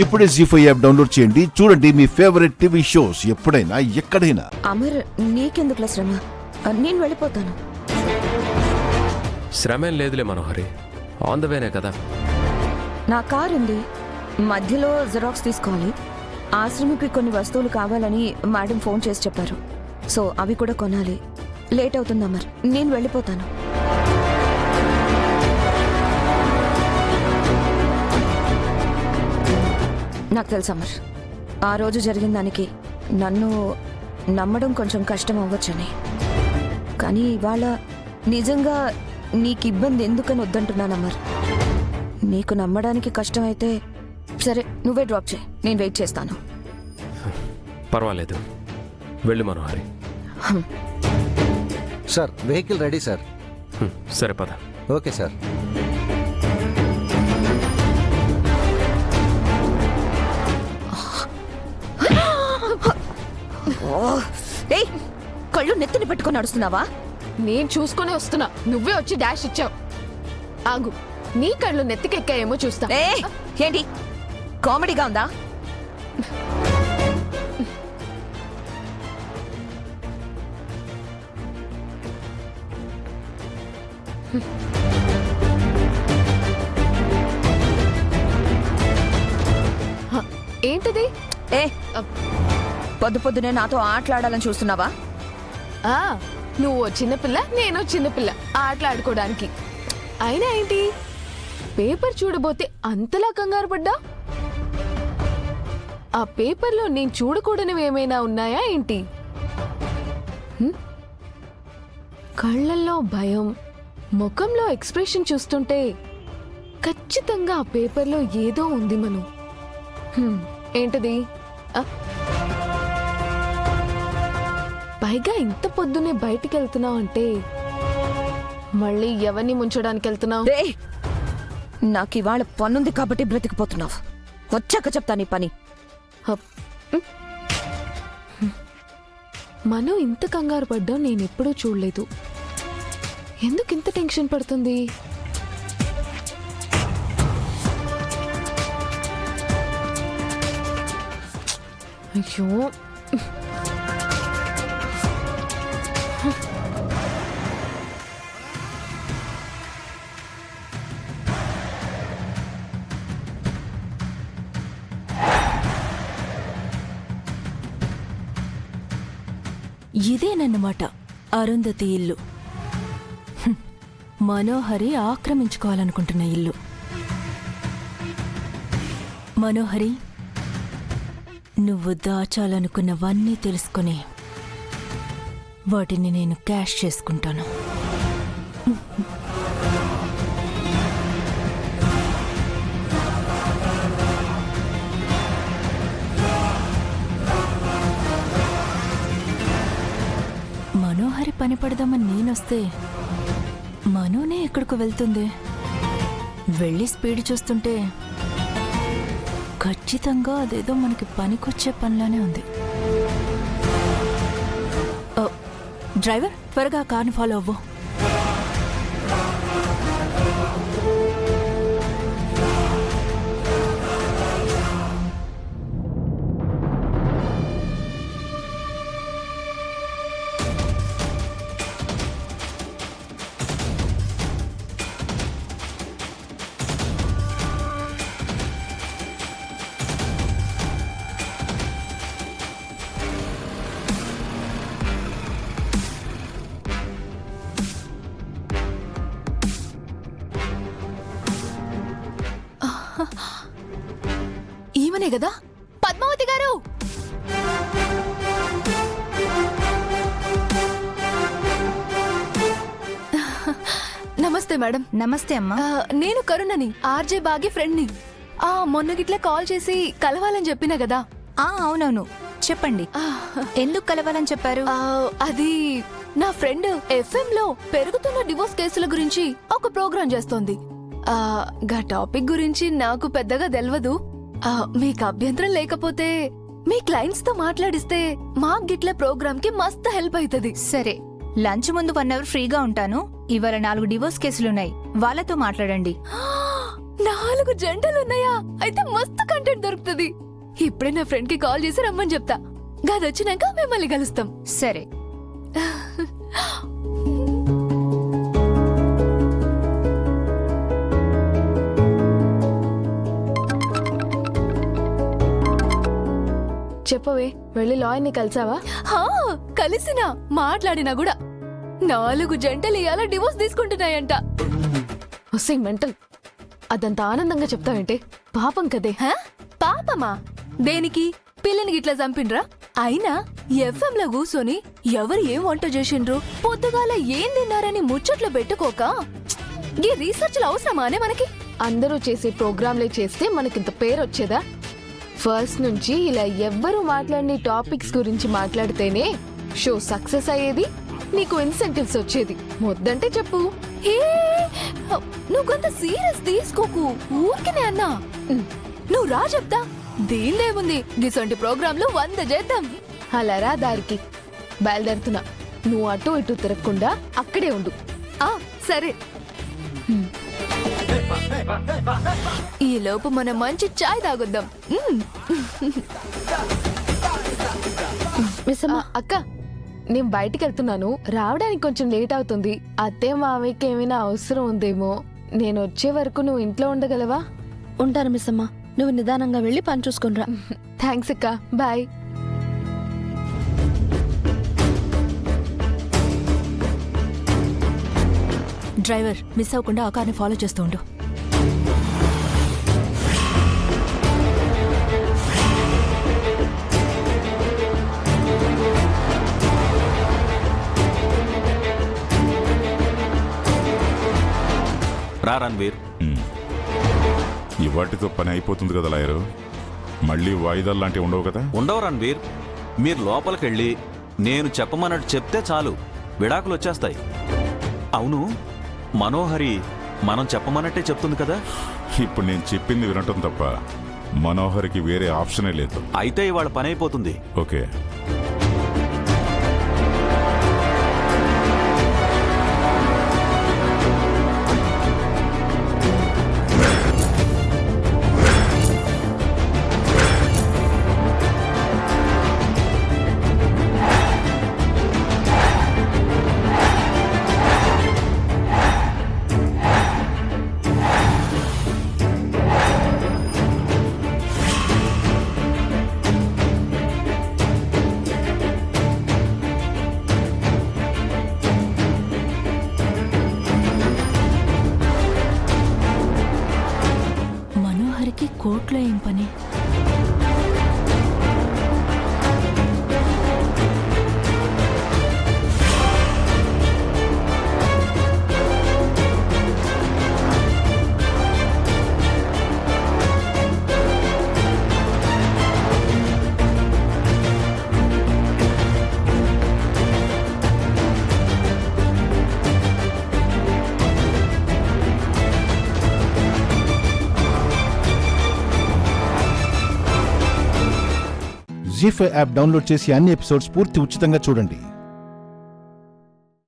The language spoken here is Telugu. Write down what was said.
ఇప్పుడే జీ5 యాప్ డౌన్లోడ్ చేయండి. చూడండి మీ ఫేవరెట్ టీవీ షోస్ ఎప్పుడైనా ఎక్కడైనా. అమర్, నీకెందుకులా శ్రమ? నేను వెళ్ళిపోతాను. శ్రమేం లేదులే మనోహరి, ఆన్ ద వేనే కదా. నా కార్ ఉంది, మధ్యలో జెరాక్స్ తీసుకోవాలి. ఆశ్రమికి కొన్ని వస్తువులు కావాలని మేడం ఫోన్ చేసి చెప్పారు. సో అవి కూడా కొనాలి. లేట్ అవుతుంది అమర్, నేను వెళ్ళిపోతాను. నాకు తెలుసు అమర్, ఆ రోజు జరిగిన దానికి నన్ను నమ్మడం కొంచెం కష్టం అవ్వచ్చని. కానీ ఇవాళ నిజంగా నీకు ఇబ్బంది ఎందుకని వద్దంటున్నాను అమర్. నీకు నమ్మడానికి కష్టమైతే సరే, నువ్వే డ్రాప్ చేయి, నేను వెయిట్ చేస్తాను. పర్వాలేదు, వెళ్ళు Manohari. Sir, vehicle ready sir. సరే పద. Okay sir. ఏయ్, కళ్ళు నెత్తిని పెట్టుకొని నడుస్తున్నావా? నేను చూసుకునే వస్తున్నా, నువ్వే వచ్చి డాష్ ఇచ్చావు. ఆగు, నీ కళ్ళు నెత్తికెక్కాయేమో చూస్తా. ఏంటి కామెడీగా ఉందా? ఏంటిది? పొద్దు పొద్దునే నాతో ఆటలాడాలని చూస్తున్నావా? ఆ, నువ్వు చిన్నపిల్ల, నేను చిన్నపిల్ల ఆటలాడుకోవడానికి. అయినా ఏంటి, పేపర్ చూడబోతే అంతలా కంగారు పడ్డా? ఆ పేపర్లో నేను చూడకూడనివి ఏమైనా ఉన్నాయా ఏంటి? కళ్ళల్లో భయం, ముఖంలో ఎక్స్ప్రెషన్ చూస్తుంటే ఖచ్చితంగా ఆ పేపర్లో ఏదో ఉంది మను. ఏంటది? పైగా ఇంత పొద్దునే బయటికి వెళ్తున్నావు అంటే మళ్ళీ ఎవరిని ముంచడానికి వెళ్తున్నావు? నాకు ఇవాళ పనుంది కాబట్టి బ్రతికిపోతున్నావు. వచ్చాక చెప్తా నీ పని. మనం ఇంత కంగారు పడ్డా నేను ఎప్పుడూ చూడలేదు. ఎందుకు ఇంత టెన్షన్ పడుతుంది? అయ్యో, ఇదేనన్నమాట అరుంధతి ఇల్లు. మనోహరి ఆక్రమించుకోవాలనుకుంటున్న ఇల్లు. మనోహరి, నువ్వు దాచాలనుకున్నవన్నీ తెలుసుకుని వాటిని నేను క్యాష్ చేసుకుంటాను. మనోహరి పని పడదామని నేనొస్తే మనోనే ఎక్కడికి వెళ్తుంది? వెళ్ళి స్పీడ్ చూస్తుంటే ఖచ్చితంగా అదేదో మనకి పనికొచ్చే పనిలానే ఉంది. డ్రైవర్, త్వరగా కార్ని ఫాలో అవ్వు. ఈమెనే కదా పద్మావతి గారు? నమస్తే మేడం. నమస్తే అమ్మా. నేను కరుణని, ఆర్జే బాగి ఫ్రెండ్ని. మొన్న గిట్లా కాల్ చేసి కలవాలని చెప్పినా కదా? అవునవును, చెప్పండి. ఎందుకు కలవాలని చెప్పారు? అది నా ఫ్రెండ్ FM లో పెరుగుతున్న డివోర్స్ కేసుల గురించి ఒక ప్రోగ్రాం చేస్తోంది. గా టాపిక్ గురించి నాకు పెద్దగా తెలియదు. మీకు అభ్యంతరం లేకపోతే మీ క్లయింట్స్ తో మాట్లాడిస్తే మా గిట్ల ప్రోగ్రామ్ కి మస్తు హెల్ప్ అవుతుంది. సరే, లంచ్ ముందు 1 అవర్ ఫ్రీగా ఉంటాను. ఇవాళ 4 డివోర్స్ కేసులున్నాయి, వాళ్ళతో మాట్లాడండి. 4 జంటలున్నాయా? అయితే మస్తు కంటెంట్ దొరుకుతుంది. ఇప్పుడే నా ఫ్రెండ్ కి కాల్ చేసి రమ్మని చెప్తా. గదొచ్చినాక మిమ్మల్ని కలుస్తాం. సరే. చెప్పవే, వెళ్ళి లాయర్ని కలిసావా? హా, కలిసినా మాట్లాడినా కూడా 4 జంటలు ఇవాళ డివోర్స్ తీసుకుంటున్నాయంట. వస్తే మెంటల్. అదంత ఆనందంగా చెప్తావేంటే? పాపం కదే. హా? పాపమా? దేనికి? పిల్లని గిట్లా చంపిండ్రా? అయినా ఎఫ్ఎం లో కూసోని ఎవరు ఏం వంట చేసిండ్రు, పొద్దుగాల ఏం తిన్నారని ముచ్చట్లు పెట్టుకోక ఈ రీసెర్చ్లు అవసరమానే మనకి? అందరూ చేసే ప్రోగ్రాంలే చేస్తే మనకింత పేరు వచ్చేదా? ఫస్ట్ నుంచి ఇలా ఎవ్వరూ మాట్లాడిన టాపిక్స్ గురించి మాట్లాడితేనే షో సక్సెస్ అయ్యేది, నీకు ఇన్సెంటివ్స్ వచ్చేది. మొద్దంటే చెప్పు. హే, నువ్వు కొంత సీరియస్ తీసుకోకు, ఊరికనే అన్నా. నువ్వు రా చెప్తా. దీనిదేముంది, గిసొంటి ప్రోగ్రాంలు 100 చేద్దాం. అలా రా దారికి. బయలుదేరుతున్నా. నువ్వు అటు ఇటు తిరగకుండా అక్కడే ఉండు. ఆ సరే. ఈ లోపు మనం మంచి చాయ్ తాగొద్దాం. అక్క, నేను బయటికి వెళ్తున్నాను, రావడానికి కొంచెం లేట్ అవుతుంది. అత్తే మామయ్యకి ఏమైనా అవసరం ఉందేమో. నేను వచ్చే వరకు నువ్వు ఇంట్లో ఉండగలవా? ఉంటాను మిస్ అమ్మ, నువ్వు నిదానంగా వెళ్ళి పని చూసుకునిరా. థ్యాంక్స్ అక్క, బాయ్. డ్రైవర్, మిస్ అవ్వకుండా ఆ కార్ని ఫాలో చేస్తూ ఉండు. రా రణ్వీర్. ఇవాటితో పని అయిపోతుంది కదా లాయరు. మళ్ళీ వాయిదాలు లాంటివి ఉండవు కదా? ఉండవు రణ్వీర్. మీరు లోపలికెళ్ళి నేను చెప్పమన్నట్టు చెప్తే చాలు, విడాకులు వచ్చేస్తాయి. అవును, మనోహరి మనం చెప్పమన్నట్టే చెప్తుంది కదా? ఇప్పుడు నేను చెప్పింది వినటం తప్ప మనోహర్కి వేరే ఆప్షనే లేదు. అయితే ఇవాళ పని అయిపోతుంది. ఓకే. మనోహరికి కోర్టులో ఏం పని? జీ5 యాప్ డౌన్లోడ్ చేసి అన్ని ఎపిసోడ్స్ పూర్తి ఉచితంగా చూడండి.